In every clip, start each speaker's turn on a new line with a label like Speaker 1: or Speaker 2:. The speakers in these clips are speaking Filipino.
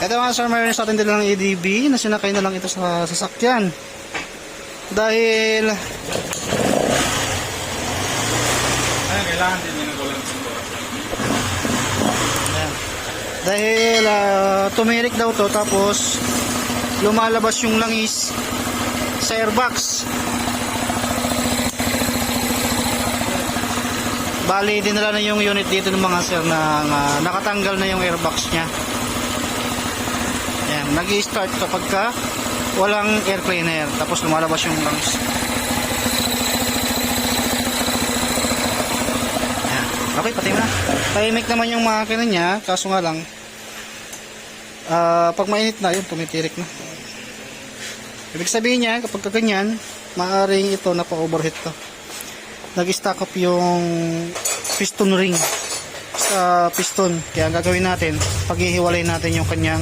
Speaker 1: Ito mga sir, mayroon sa atin din ng ADB na sinakay na lang ito sa sasakyan. Dahil
Speaker 2: kailangan din yung walang siguro.
Speaker 1: dahil tumirik daw to, tapos lumalabas yung langis sa airbox. Bali, dinala na yung unit dito ng mga sir na nakatanggal na yung airbox nya. Ayan, nag-i-start kapag ka walang air cleaner, tapos lumalabas yung langis. Ayan. Okay, pati na. Tahimik naman yung makina nya, kaso nga lang pag mainit na yun, tumitirik na. Ibig sabihin niya, kapag kaganyan, maaaring ito napa-overheat to. Nag-stack up yung piston ring sa piston. Kaya ang gagawin natin, paghihiwalay natin yung kanyang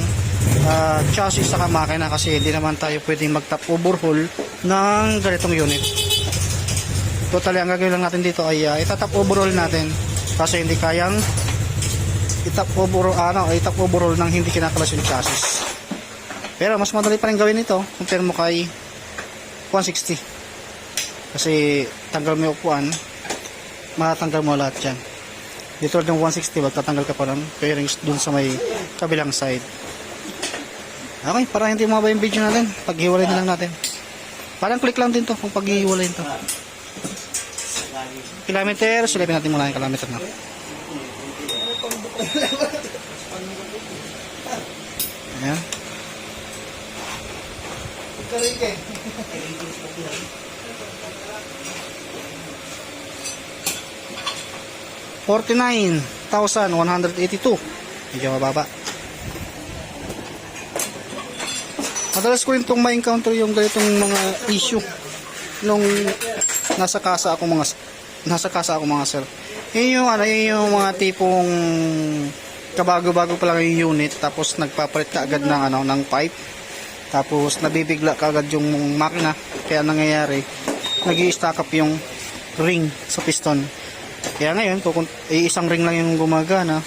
Speaker 1: chassis sa makina, kasi hindi naman tayo pwedeng mag-top overhaul ng ganitong unit. Totally, ang gagawin lang natin dito ay itatop overhaul natin, kasi hindi kayang itop overhaul ng hindi kinakalas yung chassis. Pero mas madali pa rin gawin ito compare mo kay 160, kasi tanggal mo yung upuan, matatanggal mo lahat yan. Dito ng 160, magtatanggal ka pa ng fairings dun sa may kabilang side. Okay, para hindi mababa yung video natin, paghiwalay na lang natin. Parang click lang din to kung paghiwalay to. Kilometer, silipin natin muna yung kilometer na. Ayan. 49,182. Medyo mababa. Madalas ko rin itong ma-encounter yung ganitong mga issue nung nasa kasa ako mga sir. Yun yung mga tipong kabago-bago pa lang yung unit, tapos nagpapalit ka agad ng pipe, tapos nabibigla ka agad yung makina. Kaya nangyayari, nag-i-stack up yung ring sa piston. Kaya ngayon, kung isang ring lang yung gumagana,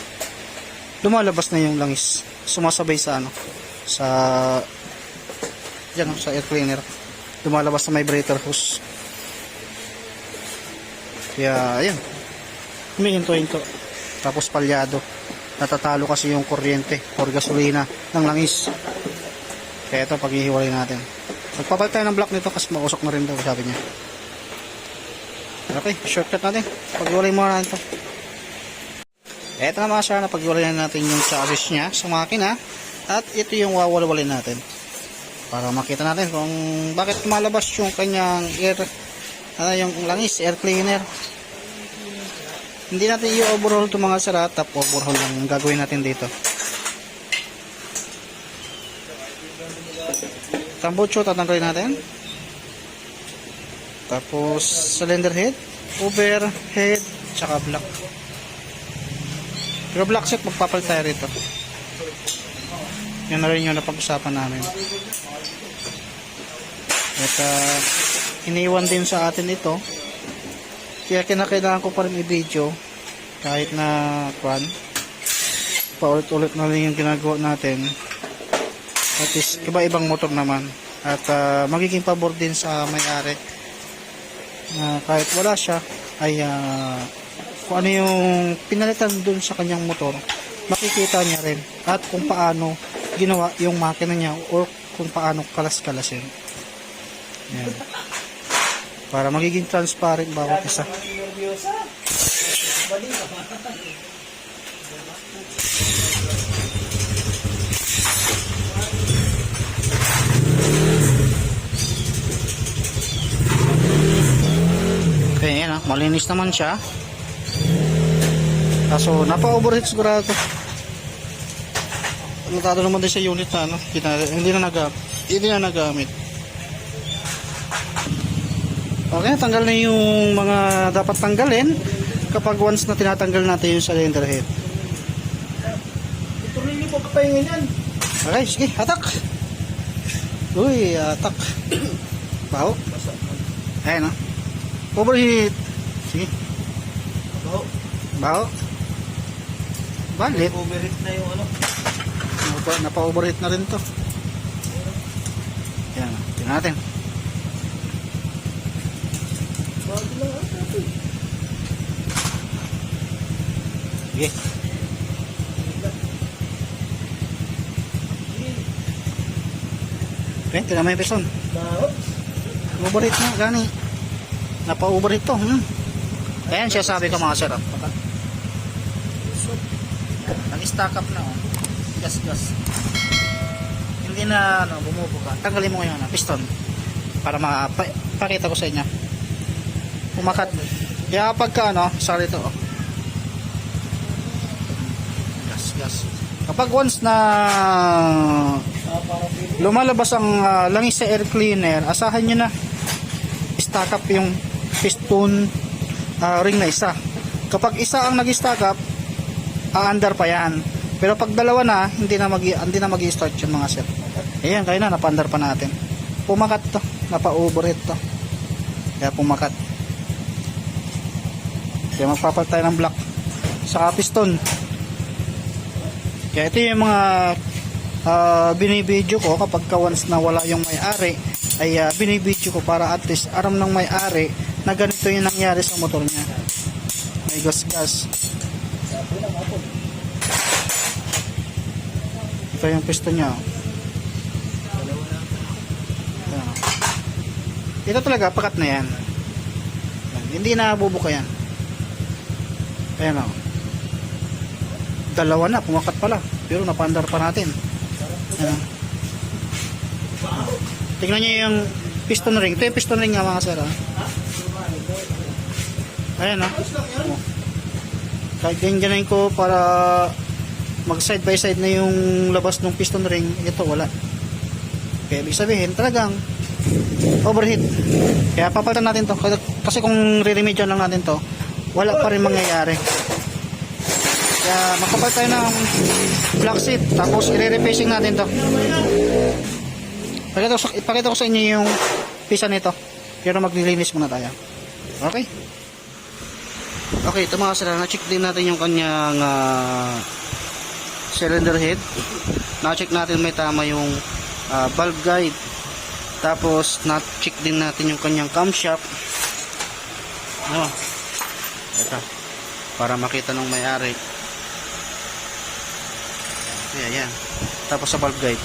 Speaker 1: lumalabas na yung langis, sumasabay sa sa air cleaner, lumalabas na may breather hose. Kaya ayan, humihinto-hinto, tapos palyado, natatalo kasi yung kuryente or gasolina ng langis. Kaya ito, paghihiwalay natin. Magpapalit tayo ng block nito kasi mausok na rin daw, sabi niya. Okay, shortcut natin, paghiwalay muna natin ito. Eto na mga sir, na paghiwalay natin yung chassis nya sa makina, at ito yung wawalwalin natin para makita natin kung bakit malabas yung kanyang air, yung langis, air cleaner. Hindi natin i-overhaul ito mga sir, top overhaul lang gagawin natin dito. Tambucho tatanggalin natin, tapos cylinder head, overhead, tsaka block. Pero block set, magpapalit tayo rito. Yan na rin yung napag-usapan namin. At iniwan din sa atin ito, kaya kinakailangan ko pa rin i-video kahit na paulit-ulit na rin yung ginagawa natin. At is iba-ibang motor naman, at magiging pabor din sa may-ari na kahit wala siya ay kung ano yung pinalitan dun sa kanyang motor, makikita niya rin, at kung paano ginawa yung makina niya, or kung paano kalas-kalasin. Yan, para magiging transparent bawat isa. Okay, yan, malinis naman siya. Kaso napa-overheat sigurado. Notado naman din sa unit na hindi na nagamit. Okay, tanggal na yung mga dapat tanggalin kapag once na tinatanggal natin yung cylinder head.
Speaker 2: Ituloy niyo po kapahingin yan.
Speaker 1: Okay, sige, hatak. Uy, hatak. Baho. Ayan, overheat. Sige.
Speaker 2: Baho.
Speaker 1: Baho. Balit.
Speaker 2: Overheat na yung
Speaker 1: napa-overheat na rin to. Yan, tingnan natin. Sige. Okay, tingnan mo yung piston. Overheat na, gani. Napa-overheat to. Ayan siya sabi ko mga sir. Nag-stack up na. Oh. Gas. Hindi na bumubuka. Tanggalin mo ngayon piston para makapakita ko sa inyo. Pumakat. Kaya pagka sorry to. Oh. Gas. Kapag once na lumalabas ang langis sa air cleaner, asahan nyo na stack up yung piston ring na isa. Kapag isa ang nag-stack up, aandar pa yan. Pero pag dalawa na, hindi na mag-i-start yung mga sir. Ayan, kaya na, napaandar pa natin. Pumakat to, napa-overheat to. Kaya pumakat. Kaya magpapalit tayo ng block sa piston. Kaya ito yung mga binibidyo ko kapag once na wala yung may-ari, ay binibidyo ko para at least aram ng may-ari na ganito yung nangyari sa motor niya. May gas. Ito yung piston niya. Ito talaga, pakat na yan. Hindi na bubuka yan. Ayan o. Dalawa na, pumakat pala. Pero napandar pa natin. Ayan. Tingnan nyo yung piston ring. Ito yung piston ring nga mga sir. Ayan o. Kahit ganyan ko para mag side by side na yung labas ng piston ring. Ito wala. Kaya ibig sabihin talagang overheat. Kaya papalitan natin to. Kasi kung re-remedyan lang natin to, wala pa rin mangyayari. Kaya magpapalit tayo ng black seat. Tapos i-refacing natin to. Ipakita ko sa inyo yung pisa nito. Pero maglilinis muna tayo. Okay? Okay, ito mga sir. Na-check din natin yung kanyang cylinder head. Na-check natin may tama yung valve guide. Tapos na-check din natin yung kanyang camshaft. Ito. Para makita ng may-ari. Ayan. Tapos sa valve guide.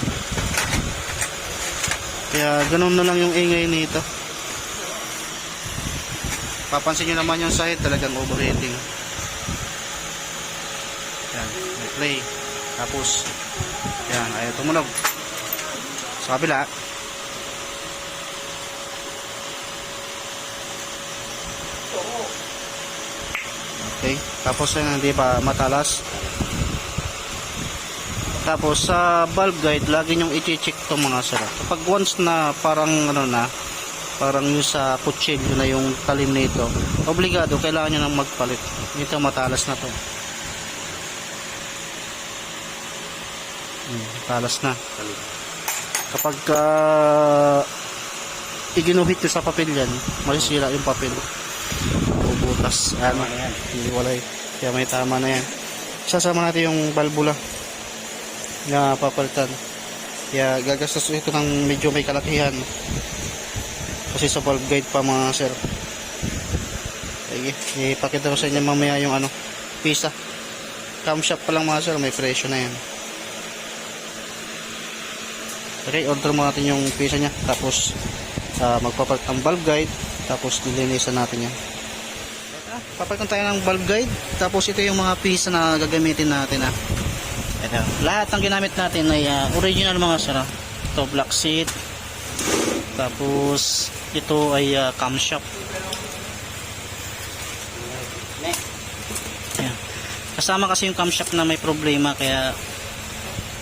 Speaker 1: Kaya ganun na lang yung ingay nito. Papansin nyo naman yung side talagang overheating. Ayan. May play. Tapos ayan. Ayaw tumunog. Sa kabila. Okay. Tapos hindi pa matalas. Tapos sa valve guide, lagi nyong i-check to mga sir. Kapag once na parang parang yung sa kutsilyo na yung talim nito, obligado kailangan nyo nang magpalit. Ito matalas na to. Matalas na. Kapag iginuhit nyo sa papel yan, masisira yung papel. Bubutas. Hindi walay. Kaya may tama na yan. Sasama natin yung valvula na papalitan. Kaya gagastos ito ng medyo may kalakihan. Kasi sa valve guide pa mga sir. Sige, ipakita ko sa inyo mamaya yung pisa. Camshaft pa lang mga sir, may presyo na yan. Okay, order mo natin yung pisa nya. Tapos magpapalit ng valve guide. Tapos nilinisan natin yan. Papalitan tayo ng valve guide. Tapos ito yung mga pisa na gagamitin natin. Ito. Lahat ng ginamit natin ay original mga sir. Ito black seat. Tapos ito ay camshaft. Ayan. Kasama kasi yung camshaft na may problema, kaya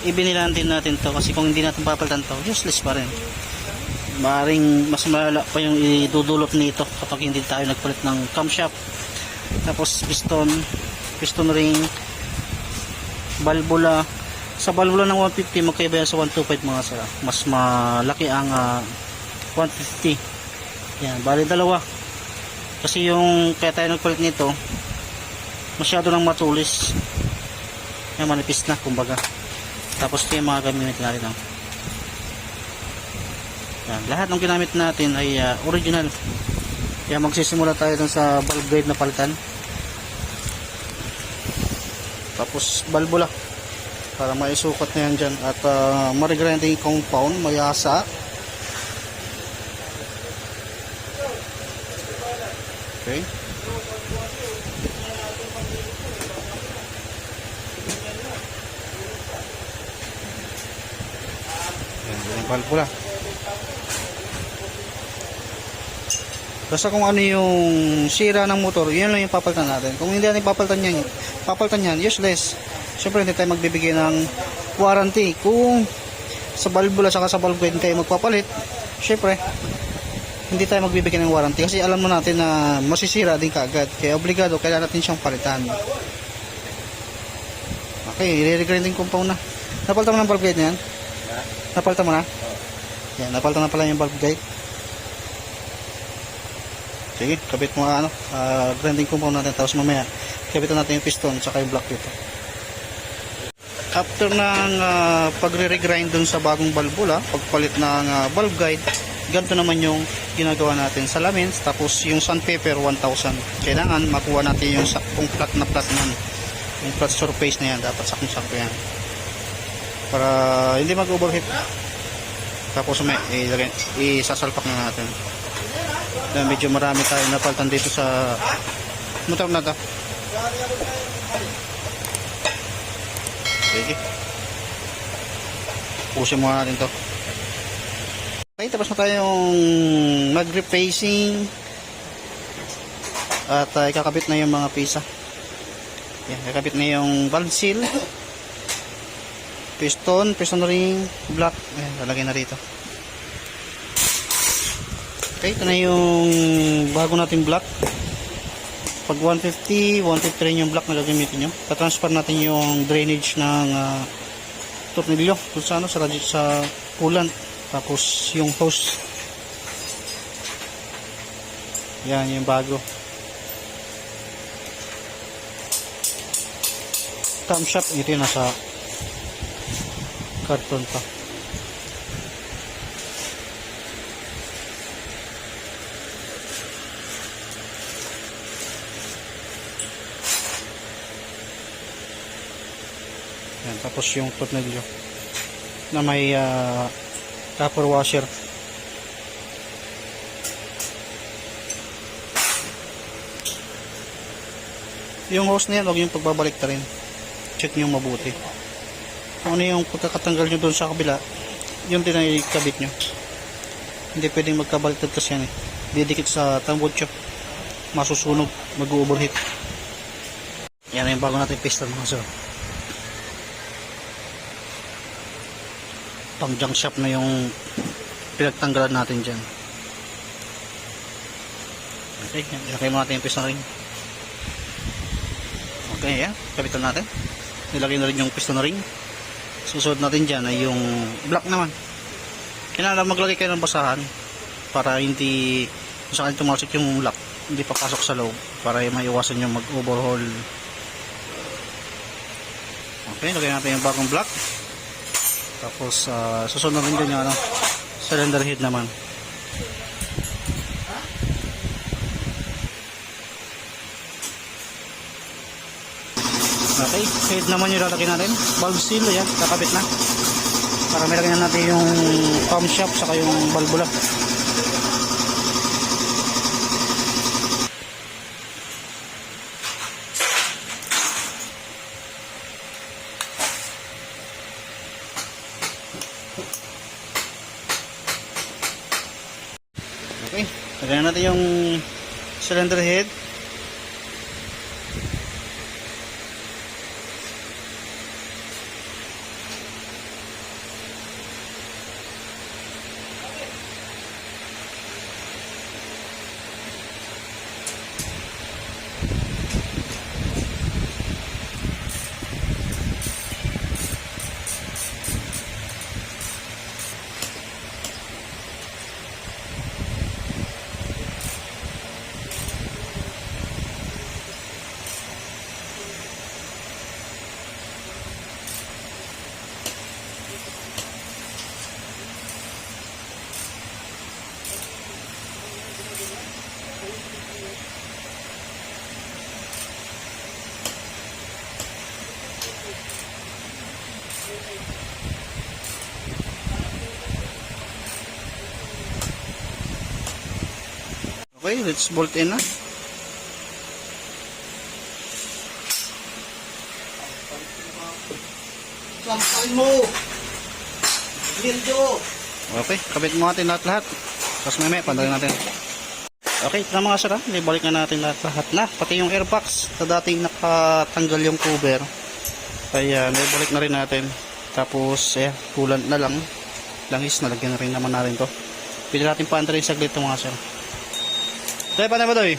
Speaker 1: ibinilan din natin to, kasi kung hindi natin papalitan to, useless pa rin. Maaaring mas malala pa yung idudulot nito kapag hindi tayo nagpalit ng camshaft. Tapos piston ring, valvula. Sa valvula ng 150 magkaiba yan sa 125 mga sir. Mas malaki ang 150. Yan, bali dalawa. Kasi yung kaya tayo nagpalit nito, masyado nang matulis. Yan, manipis na kumbaga. Tapos ito yung mga gamit natin. Oh. Yan. Lahat ng ginamit natin ay original. Kaya magsisimula tayo dun sa valve guide na palitan. Tapos valvula para maisukat na yan dyan. At ma-regrinding compound, mayasa. Okay. Yan yung valvula. Basta kung ano yung sira ng motor, yun lang yung papalitan natin. Kung hindi natin papalitan yan, useless. Siyempre hindi tayo magbibigay ng warranty. Kung sa valvula saka sa valve guide tayo magpapalit, siyempre hindi tayo magbibigay ng warranty kasi alam mo natin na masisira din kaagad. Kaya obligado, kailangan natin siyang palitan. Okay, i-regrinding compound na. Napalitan mo ng valve guide na yan? Napalitan mo na? Yan, napalitan na pala yung valve guide. Sige, kabit mo grinding compound natin, tapos mamaya kabitan natin yung piston saka yung block dito. After ng pagre-regrind dun sa bagong valvula, pagpalit ng valve guide, ganito naman yung ginagawa natin sa lamins. Tapos yung sandpaper 1000, kailangan makuha natin yung saktong flat na flat nun, yung flat surface na yan, dapat saktong-sakto yan para hindi mag-overheat. Tapos may isasalpak na natin. Dahil medyo marami tayo napalitan dito sa motor na to. Sige, pusin muna natin to. Okay, tapos na tayong mag-replacing at ikakabit na yung mga pisa. Yan, ikakabit na yung valve seal, piston ring, block. Ayan, lalagay na rito. Okay, ito na yung bago nating block. Pag 150 rin yung block na gagamitin nyo. Tatransfer natin yung drainage ng tornilyo kung sa, sa coolant. Tapos yung hose. Yan yung bago. Camshaft, ito yung nasa karton pa. Yan, tapos yung tornilyo na may copper washer. Yung hose na yan, huwag yung pagbabalik ta rin. Check nyo mabuti. Kung ano yung pagkakatanggal nyo doon sa kabila, yun din ang ikabit nyo. Hindi pwedeng magkabaliktad kasi yan eh. Didikit sa tambutso, masusunog, mag-overheat. Yan yung bago natin piston mga sir. Pang junk shop na yung pinagtanggalan natin dyan. Okay, ilagay mo natin yung piston ring. Okay, yan, kapitan natin. Nilagay na rin yung piston ring. Susunod natin dyan ay yung block naman. Kailangan maglagay kayo ng basahan para hindi kung saan tumasok yung lock, hindi papasok sa loob para maiwasan yung mag-overhaul. Okay, lagay natin yung bagong block. Tapos susunod rin dyan yung cylinder head naman. Okay, head naman yung lalagay natin. Valve seal, yan, kakabit na. Para may lagyan natin yung camshaft saka yung valvula. Okay, lagyan natin yung cylinder head. Okay, let's bolt in na.
Speaker 3: Sampal mo! Dildo!
Speaker 1: Okay, kabit mo natin lahat-lahat. Tapos may pandalin natin. Okay, ito na mga sir, ibalik na natin lahat na. Pati yung airbox na dating nakatanggal yung cover. Kaya naibalik na rin natin. Tapos, coolant na lang. Langis, nalagyan na rin naman natin to. Pili natin paandarin saglit ito mga sir. Doy, paano ba Doy?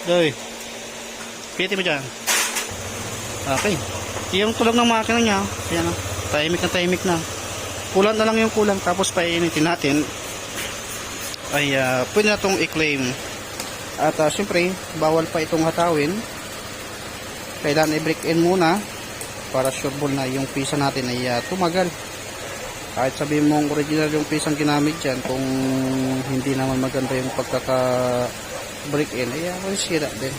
Speaker 1: Doy. Piti mo dyan. Okay. Yung tulog ng makina niya, ayan na. Tahimik na. Kulang na lang yung kulang, tapos painitin natin. Ay, pwede na itong i-claim. At syempre, bawal pa itong hatawin. Kailangan i-break in muna para sureball na yung pisa natin ay tumagal. Kahit sabihin mong original yung pisang ginamit dyan, kung hindi naman maganda yung pagkaka-break in, ay masisira din.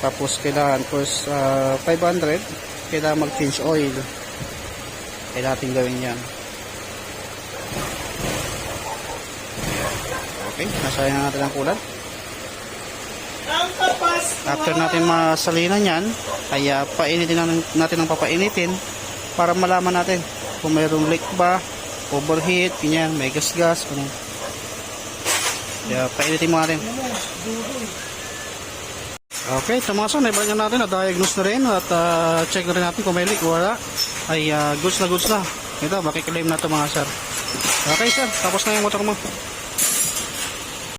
Speaker 1: Tapos kailangan course 500, kailangan mag-change oil. Kailangan natin gawin yan. Okay, nasayang natin ang kulat. After natin masalinan yan, ay painitin natin ang papainitin para malaman natin kung mayroong leak ba, overheat, ganyan, may gas-gas, ganyan. Kaya painitin mo natin. Okay, tamaso, naibalik na natin, na-diagnose na rin at check na rin natin kung may leak o wala. Ay goods na. Ito, makiklaim na ito mga sir. Okay sir, tapos na yung motor mo.